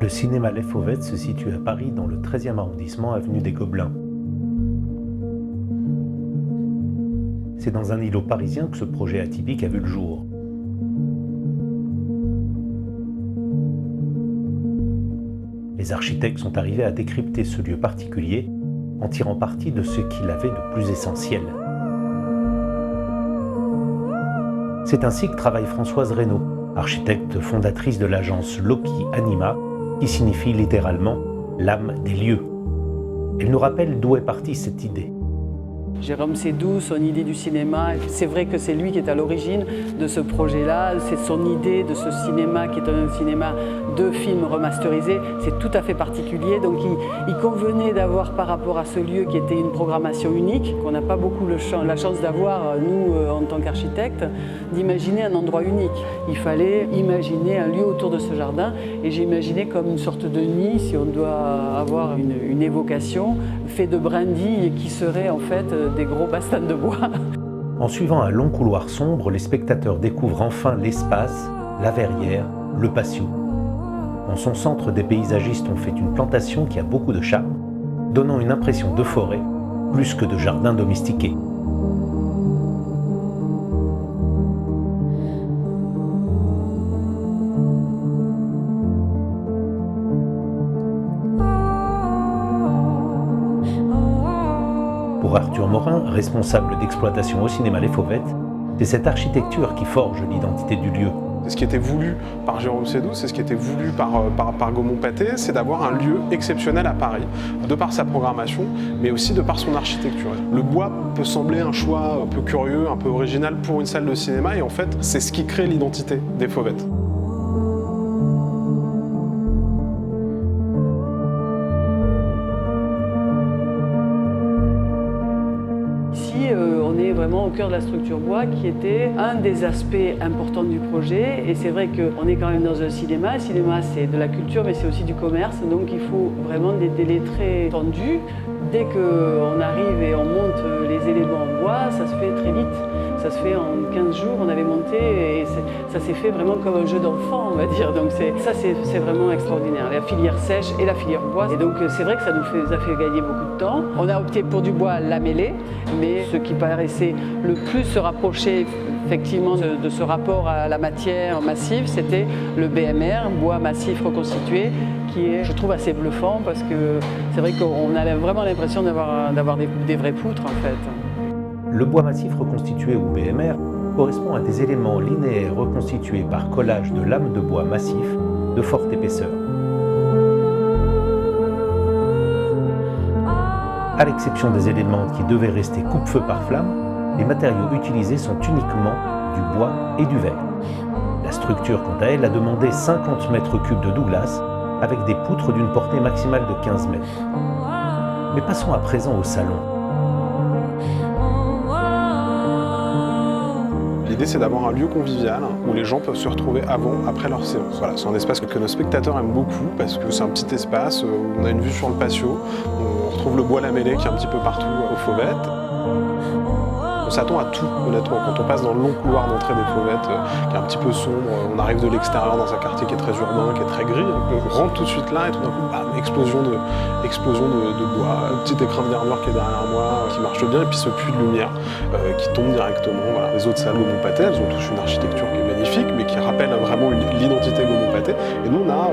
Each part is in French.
Le cinéma Les Fauvettes se situe à Paris dans le 13e arrondissement, avenue des Gobelins. C'est dans un îlot parisien que ce projet atypique a vu le jour. Les architectes sont arrivés à décrypter ce lieu particulier en tirant parti de ce qu'il avait de plus essentiel. C'est ainsi que travaille Françoise Reynaud, architecte fondatrice de l'agence Loki Anima, qui signifie littéralement « l'âme des lieux ». Elle nous rappelle d'où est partie cette idée. Jérôme Sédou, son idée du cinéma, c'est vrai que c'est lui qui est à l'origine de ce projet-là, c'est son idée de ce cinéma qui est un cinéma de films remasterisés, c'est tout à fait particulier, donc il convenait d'avoir par rapport à ce lieu qui était une programmation unique, qu'on n'a pas beaucoup la chance d'avoir, nous, en tant qu'architectes, d'imaginer un endroit unique. Il fallait imaginer un lieu autour de ce jardin, et j'ai imaginé comme une sorte de nid, si on doit avoir une évocation, fait de brindilles qui seraient en fait des gros bastons de bois. En suivant un long couloir sombre, les spectateurs découvrent enfin l'espace, la verrière, le patio. En son centre, des paysagistes ont fait une plantation qui a beaucoup de charme, donnant une impression de forêt plus que de jardin domestiqué. Pour Arthur Morin, responsable d'exploitation au cinéma Les Fauvettes, c'est cette architecture qui forge l'identité du lieu. C'est ce qui était voulu par Jérôme Sédou, c'est ce qui était voulu par Gaumont-Pathé, c'est d'avoir un lieu exceptionnel à Paris, de par sa programmation, mais aussi de par son architecture. Le bois peut sembler un choix un peu curieux, un peu original pour une salle de cinéma, et en fait, c'est ce qui crée l'identité des Fauvettes. On est vraiment au cœur de la structure bois qui était un des aspects importants du projet, et c'est vrai qu'on est quand même dans un cinéma. Le cinéma, c'est de la culture mais c'est aussi du commerce, donc il faut vraiment des délais très tendus. Dès qu'on arrive et on monte les éléments en bois, ça se fait très vite. Ça se fait en 15 jours, on avait monté et ça s'est fait vraiment comme un jeu d'enfant, on va dire. Donc ça, c'est vraiment extraordinaire. La filière sèche et la filière bois. Et donc c'est vrai que ça nous a fait gagner beaucoup de temps. On a opté pour du bois lamellé, mais ce qui paraissait le plus se rapprocher effectivement de ce rapport à la matière massive, c'était le BMR, bois massif reconstitué, qui est, je trouve, assez bluffant parce que c'est vrai qu'on a vraiment l'impression d'avoir des vraies poutres en fait. Le bois massif reconstitué ou BMR correspond à des éléments linéaires reconstitués par collage de lames de bois massif de forte épaisseur. À l'exception des éléments qui devaient rester coupe-feu par flamme, les matériaux utilisés sont uniquement du bois et du verre. La structure, quant à elle, a demandé 50 mètres cubes de Douglas avec des poutres d'une portée maximale de 15 mètres. Mais passons à présent au salon. L'idée, c'est d'avoir un lieu convivial où les gens peuvent se retrouver avant, après leur séance. Voilà, c'est un espace que nos spectateurs aiment beaucoup parce que c'est un petit espace où on a une vue sur le patio, on retrouve le bois lamellé qui est un petit peu partout aux Fauvettes. On s'attend à tout, honnêtement. Quand on passe dans le long couloir d'entrée des Fauvettes, qui est un petit peu sombre, on arrive de l'extérieur dans un quartier qui est très urbain, qui est très gris, on rentre tout de suite là et tout d'un coup, bam, explosion de bois, un petit écran de verre qui est derrière moi, qui marche bien, et puis ce puits de lumière qui tombe directement. Voilà. Les autres salles Gaumont-Pathé, elles ont tous une architecture qui est magnifique, mais qui rappelle vraiment l'identité Gaumont-Pathé. Et nous, on a,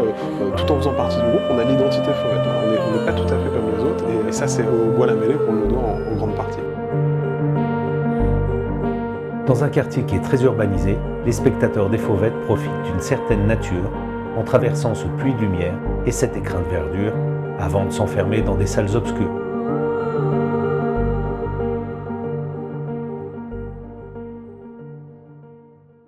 tout en faisant partie du groupe, on a l'identité Fauvette. Voilà. On n'est pas tout à fait comme les autres, et ça, c'est au bois lamellé qu'on le doit en grande partie. Dans un quartier qui est très urbanisé, les spectateurs des Fauvettes profitent d'une certaine nature en traversant ce puits de lumière et cet écrin de verdure avant de s'enfermer dans des salles obscures.